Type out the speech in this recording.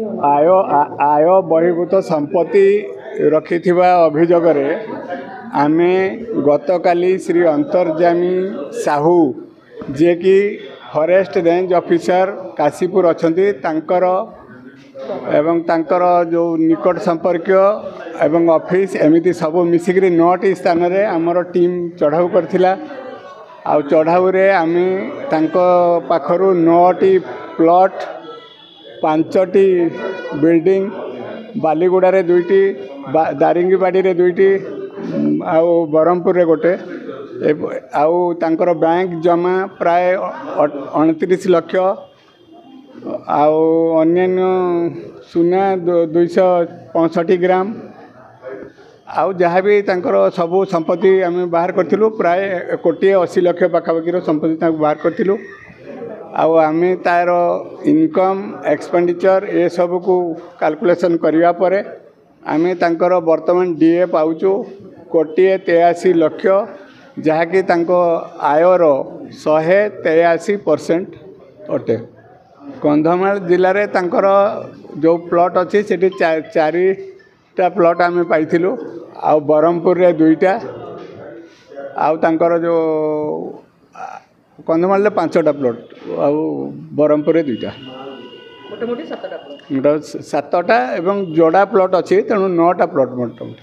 आय बहिर्भूत संपत्ति रखिथिबा अभियोग आमे गतकाली श्री अंतर्जामी साहू जे कि फॉरेस्ट रेंज ऑफिसर काशीपुर अच्छी तांकर एवं तांकर जो निकट संपर्क एवं ऑफिस एमती सब मिसिक 9टी स्थान रे आमर टीम चढ़ाऊ करथिला। आ चढ़ाऊ रे आमे तांको पाखरु 9टी प्लॉट 5टी बिल्डिंग बालीगुड़ा रे 2टी दारिंगीबाड़ी रे 2टी आउ बरहमपुर रे गोटे आउ तांकर बैंक जमा प्राय 29 लाख आउ अन्यान्य सुना 265 ग्राम आउ जहाँ भी तांकर सबू संपत्ति आम बाहर करथिलु प्राय 1,80,00,000 पाखापाखि संपत्ति बाहर करथिलु। आउ आमे तार इनकम एक्सपेंडिचर ये सब को कैलकुलेशन करिवा परे आमे तांकर वर्तमान डीए पाउचु 1,83,00,000 जहाँकि तांको आयर 183% अटे। कंधमाल जिले में तांकर जो प्लॉट अच्छी से 4टा प्लॉट आमे पाइथिलु आउ बरहमपुर रे 2टा आउ तांकर जो कंधमाल रे 5टा प्लॉट आउ बरहमपुर रे 2टा मोटामोटी 7टा प्लॉट 7टा एवं जोड़ा प्लॉट अच्छी तेणु 9टा प्लॉट मोटामोटी